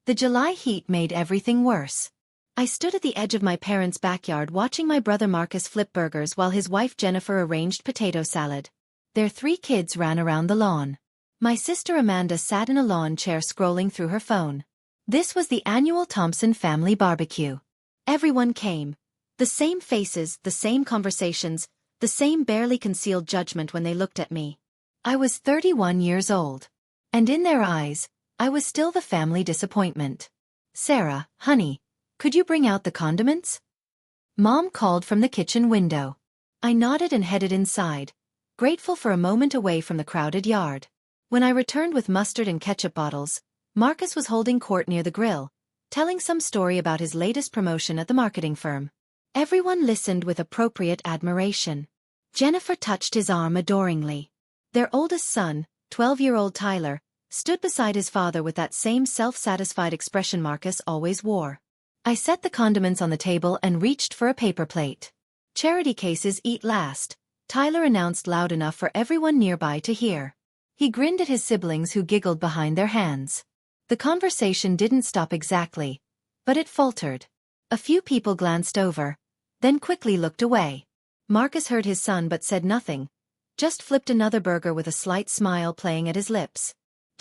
The July heat made everything worse. I stood at the edge of my parents' backyard watching my brother Marcus flip burgers while his wife Jennifer arranged potato salad. Their 3 kids ran around the lawn. My sister Amanda sat in a lawn chair scrolling through her phone. This was the annual Thompson family barbecue. Everyone came. The same faces, the same conversations, the same barely concealed judgment when they looked at me. I was 31 years old. And in their eyes, I was still the family disappointment. "Sarah, honey, could you bring out the condiments?" Mom called from the kitchen window. I nodded and headed inside, grateful for a moment away from the crowded yard. When I returned with mustard and ketchup bottles, Marcus was holding court near the grill, telling some story about his latest promotion at the marketing firm. Everyone listened with appropriate admiration. Jennifer touched his arm adoringly. Their oldest son, 12-year-old Tyler, stood beside his father with that same self-satisfied expression Marcus always wore. I set the condiments on the table and reached for a paper plate. "Charity cases eat last," Tyler announced loud enough for everyone nearby to hear. He grinned at his siblings who giggled behind their hands. The conversation didn't stop exactly, but it faltered. A few people glanced over, then quickly looked away. Marcus heard his son but said nothing, just flipped another burger with a slight smile playing at his lips.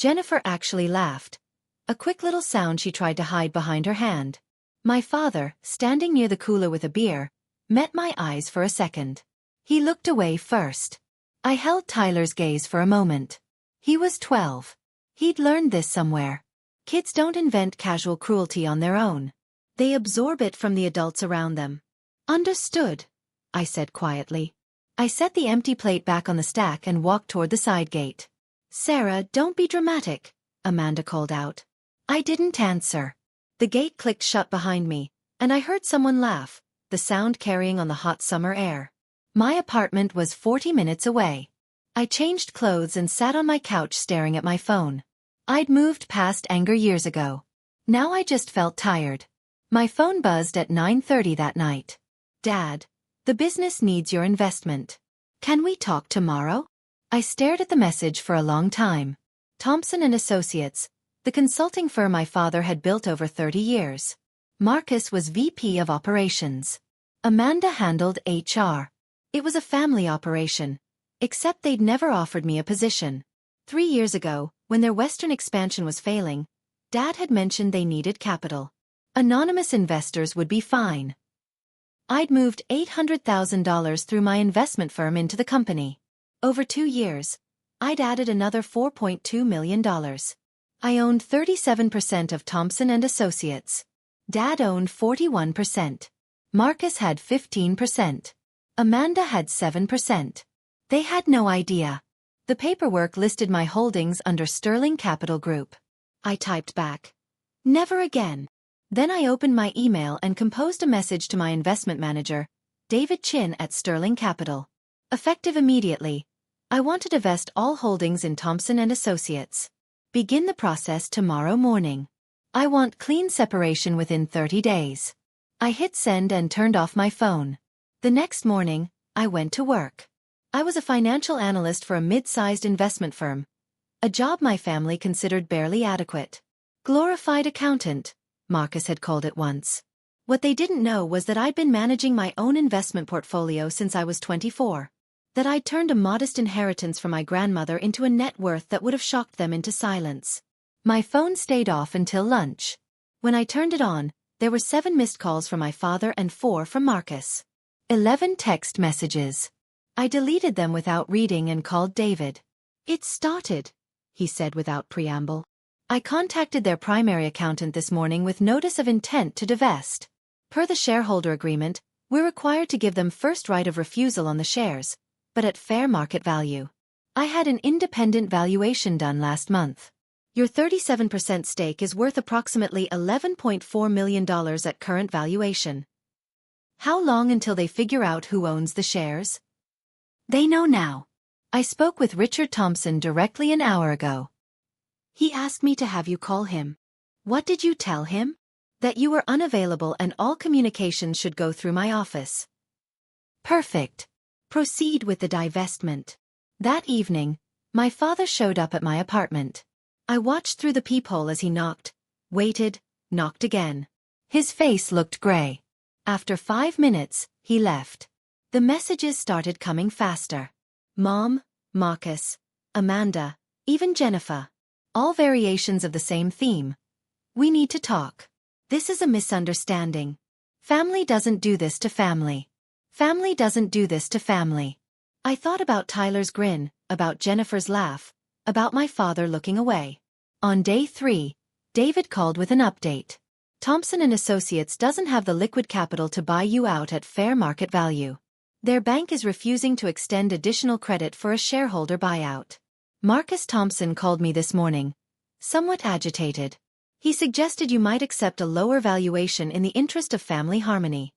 Jennifer actually laughed, a quick little sound she tried to hide behind her hand. My father, standing near the cooler with a beer, met my eyes for a second. He looked away first. I held Tyler's gaze for a moment. He was 12. He'd learned this somewhere. Kids don't invent casual cruelty on their own. They absorb it from the adults around them. "Understood," I said quietly. I set the empty plate back on the stack and walked toward the side gate. "Sarah, don't be dramatic," Amanda called out. I didn't answer. The gate clicked shut behind me, and I heard someone laugh, the sound carrying on the hot summer air. My apartment was 40 minutes away. I changed clothes and sat on my couch staring at my phone. I'd moved past anger years ago. Now I just felt tired. My phone buzzed at 9:30 that night. "Dad, the business needs your investment. Can we talk tomorrow?" I stared at the message for a long time. Thompson and Associates, the consulting firm my father had built over 30 years. Marcus was VP of Operations. Amanda handled HR. It was a family operation, except they'd never offered me a position. 3 years ago, when their Western expansion was failing, Dad had mentioned they needed capital. Anonymous investors would be fine. I'd moved $800,000 through my investment firm into the company. Over 2 years, I'd added another $4.2 million. I owned 37% of Thompson and Associates. Dad owned 41%. Marcus had 15%. Amanda had 7%. They had no idea. The paperwork listed my holdings under Sterling Capital Group. I typed back, "Never again." Then I opened my email and composed a message to my investment manager, David Chin at Sterling Capital. Effective immediately, I want to divest all holdings in Thompson and Associates. Begin the process tomorrow morning. I want clean separation within 30 days. I hit send and turned off my phone. The next morning, I went to work. I was a financial analyst for a mid-sized investment firm, a job my family considered barely adequate. Glorified accountant, Marcus had called it once. What they didn't know was that I'd been managing my own investment portfolio since I was 24. That I'd turned a modest inheritance from my grandmother into a net worth that would have shocked them into silence. My phone stayed off until lunch. When I turned it on, there were 7 missed calls from my father and 4 from Marcus. 11 text messages. I deleted them without reading and called David. "It started," he said without preamble. "I contacted their primary accountant this morning with notice of intent to divest. Per the shareholder agreement, we're required to give them first right of refusal on the shares, but at fair market value. I had an independent valuation done last month. Your 37% stake is worth approximately $11.4 million at current valuation. How long until they figure out who owns the shares?" "They know now. I spoke with Richard Thompson directly an hour ago. He asked me to have you call him." "What did you tell him?" "That you were unavailable and all communications should go through my office." "Perfect. Proceed with the divestment." That evening, my father showed up at my apartment. I watched through the peephole as he knocked, waited, knocked again. His face looked gray. After 5 minutes, he left. The messages started coming faster. Mom, Marcus, Amanda, even Jennifer. All variations of the same theme. We need to talk. This is a misunderstanding. Family doesn't do this to family. Family doesn't do this to family. I thought about Tyler's grin, about Jennifer's laugh, about my father looking away. On day 3, David called with an update. Thompson & Associates doesn't have the liquid capital to buy you out at fair market value. Their bank is refusing to extend additional credit for a shareholder buyout. Marcus Thompson called me this morning, somewhat agitated. He suggested you might accept a lower valuation in the interest of family harmony.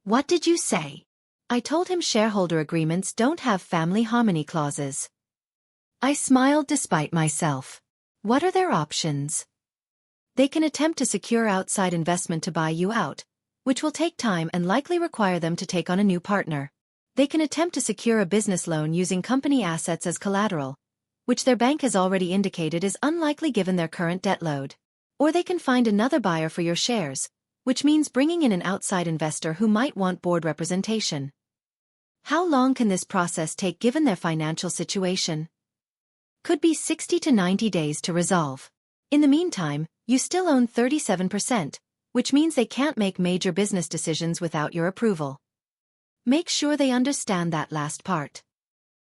What did you say? I told him shareholder agreements don't have family harmony clauses. I smiled despite myself. What are their options? They can attempt to secure outside investment to buy you out, which will take time and likely require them to take on a new partner. They can attempt to secure a business loan using company assets as collateral, which their bank has already indicated is unlikely given their current debt load. Or they can find another buyer for your shares, which means bringing in an outside investor who might want board representation. How long can this process take given their financial situation? Could be 60 to 90 days to resolve. In the meantime, you still own 37%, which means they can't make major business decisions without your approval. Make sure they understand that last part.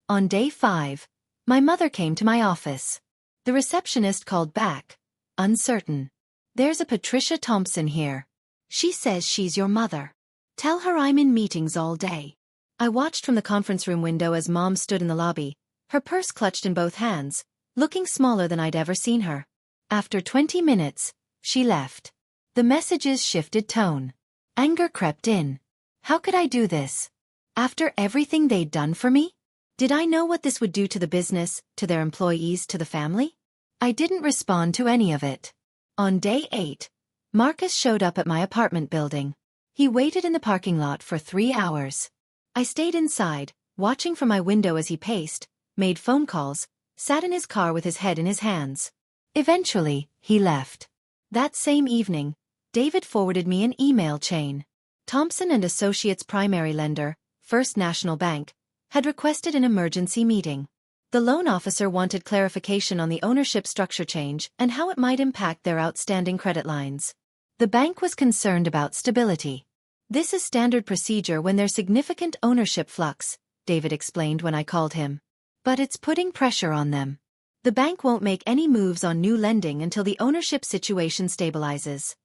On day 5, my mother came to my office. The receptionist called back, uncertain. There's a Patricia Thompson here. She says she's your mother. Tell her I'm in meetings all day. I watched from the conference room window as Mom stood in the lobby, her purse clutched in both hands, looking smaller than I'd ever seen her. After 20 minutes, she left. The messages shifted tone. Anger crept in. How could I do this? After everything they'd done for me? Did I know what this would do to the business, to their employees, to the family? I didn't respond to any of it. On day 8, Marcus showed up at my apartment building. He waited in the parking lot for 3 hours. I stayed inside, watching from my window as he paced, made phone calls, sat in his car with his head in his hands. Eventually, he left. That same evening, David forwarded me an email chain. Thompson & Associates' primary lender, First National Bank, had requested an emergency meeting. The loan officer wanted clarification on the ownership structure change and how it might impact their outstanding credit lines. The bank was concerned about stability. This is standard procedure when there's significant ownership flux, David explained when I called him. But it's putting pressure on them. The bank won't make any moves on new lending until the ownership situation stabilizes.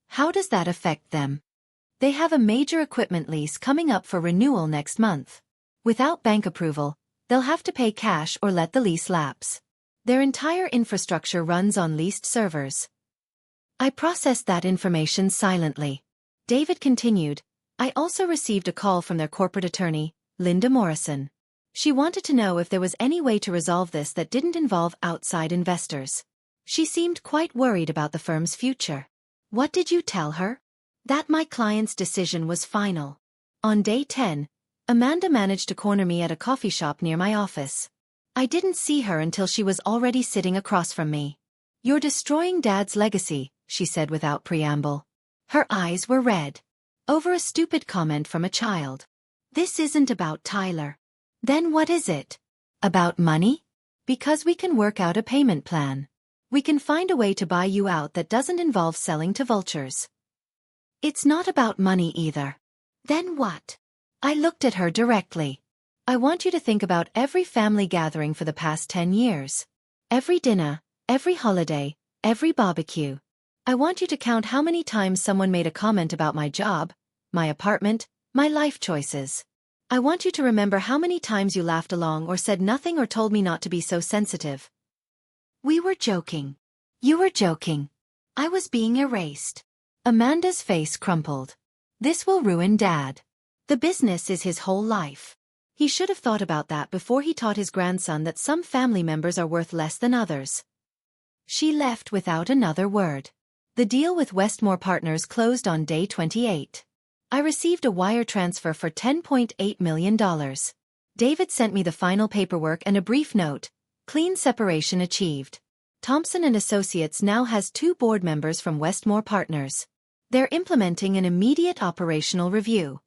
How does that affect them? They have a major equipment lease coming up for renewal next month. Without bank approval, they'll have to pay cash or let the lease lapse. Their entire infrastructure runs on leased servers. I processed that information silently. David continued, I also received a call from their corporate attorney, Linda Morrison. She wanted to know if there was any way to resolve this that didn't involve outside investors. She seemed quite worried about the firm's future. What did you tell her? That my client's decision was final. On day 10, Amanda managed to corner me at a coffee shop near my office. I didn't see her until she was already sitting across from me. You're destroying Dad's legacy, she said without preamble. Her eyes were red. Over a stupid comment from a child. This isn't about Tyler. Then what is it? About money? Because we can work out a payment plan. We can find a way to buy you out that doesn't involve selling to vultures. It's not about money either. Then what? I looked at her directly. I want you to think about every family gathering for the past 10 years. Every dinner, every holiday, every barbecue. I want you to count how many times someone made a comment about my job, my apartment, my life choices. I want you to remember how many times you laughed along or said nothing or told me not to be so sensitive. We were joking. You were joking. I was being erased. Amanda's face crumpled. This will ruin Dad. The business is his whole life. He should have thought about that before he taught his grandson that some family members are worth less than others. She left without another word. The deal with Westmore Partners closed on day 28. I received a wire transfer for $10.8 million. David sent me the final paperwork and a brief note, clean separation achieved. Thompson and Associates now has 2 board members from Westmore Partners. They're implementing an immediate operational review.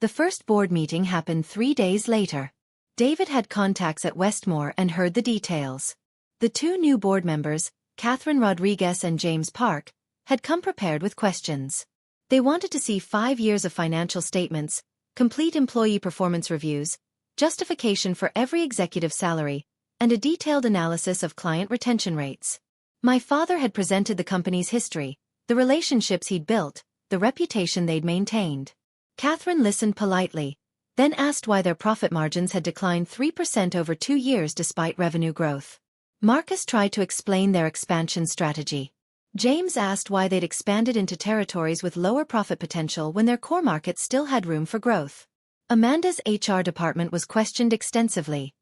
The first board meeting happened 3 days later. David had contacts at Westmore and heard the details. The 2 new board members, Catherine Rodriguez and James Park, had come prepared with questions. They wanted to see 5 years of financial statements, complete employee performance reviews, justification for every executive salary, and a detailed analysis of client retention rates. My father had presented the company's history, the relationships he'd built, the reputation they'd maintained. Catherine listened politely, then asked why their profit margins had declined 3% over 2 years despite revenue growth. Marcus tried to explain their expansion strategy. James asked why they'd expanded into territories with lower profit potential when their core market still had room for growth. Amanda's HR department was questioned extensively.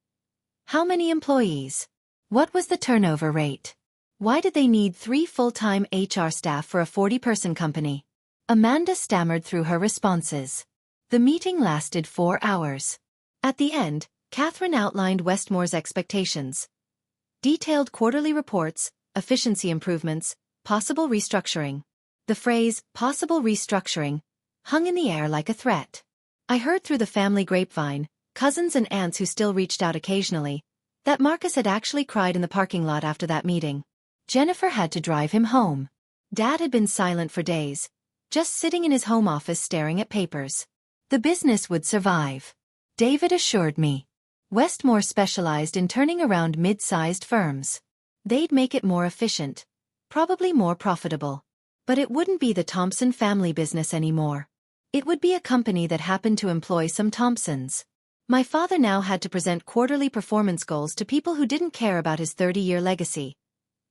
How many employees? What was the turnover rate? Why did they need 3 full-time HR staff for a 40-person company? Amanda stammered through her responses. The meeting lasted 4 hours. At the end, Catherine outlined Westmore's expectations. Detailed quarterly reports, efficiency improvements, possible restructuring. The phrase, possible restructuring, hung in the air like a threat. I heard through the family grapevine, cousins and aunts who still reached out occasionally, that Marcus had actually cried in the parking lot after that meeting. Jennifer had to drive him home. Dad had been silent for days, just sitting in his home office staring at papers. The business would survive. David assured me. Westmore specialized in turning around mid-sized firms. They'd make it more efficient, probably more profitable. But it wouldn't be the Thompson family business anymore. It would be a company that happened to employ some Thompsons. My father now had to present quarterly performance goals to people who didn't care about his 30-year legacy,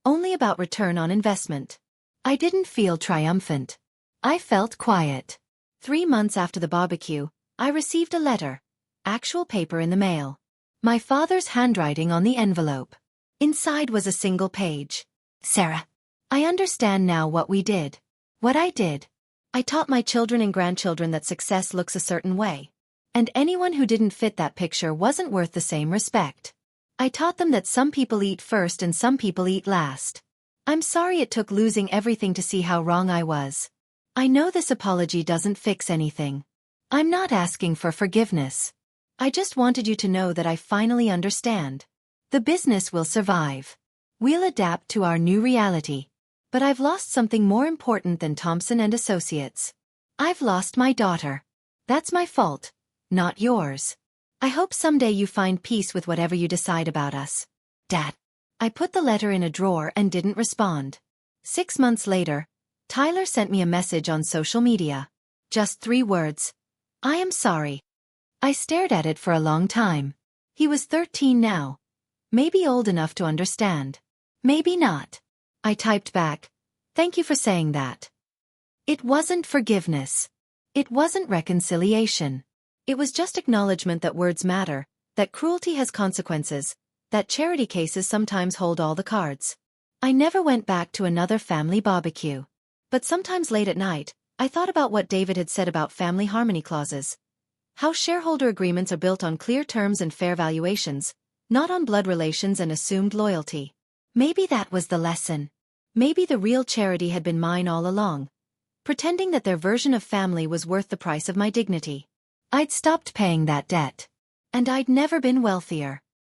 only about return on investment. I didn't feel triumphant. I felt quiet. 3 months after the barbecue, I received a letter, actual paper in the mail. My father's handwriting on the envelope. Inside was a single page. Sarah, I understand now what we did. What I did. I taught my children and grandchildren that success looks a certain way. And anyone who didn't fit that picture wasn't worth the same respect. I taught them that some people eat first and some people eat last. I'm sorry it took losing everything to see how wrong I was. I know this apology doesn't fix anything. I'm not asking for forgiveness. I just wanted you to know that I finally understand. The business will survive. We'll adapt to our new reality. But I've lost something more important than Thompson and Associates. I've lost my daughter. That's my fault, not yours. I hope someday you find peace with whatever you decide about us. Dad. I put the letter in a drawer and didn't respond. 6 months later, Tyler sent me a message on social media. Just 3 words. I am sorry. I stared at it for a long time. He was 13 now. Maybe old enough to understand. Maybe not. I typed back, thank you for saying that. It wasn't forgiveness. It wasn't reconciliation. It was just acknowledgement that words matter, that cruelty has consequences, that charity cases sometimes hold all the cards. I never went back to another family barbecue. But sometimes late at night, I thought about what David had said about family harmony clauses. How shareholder agreements are built on clear terms and fair valuations, not on blood relations and assumed loyalty. Maybe that was the lesson. Maybe the real charity had been mine all along, pretending that their version of family was worth the price of my dignity. I'd stopped paying that debt. And I'd never been wealthier.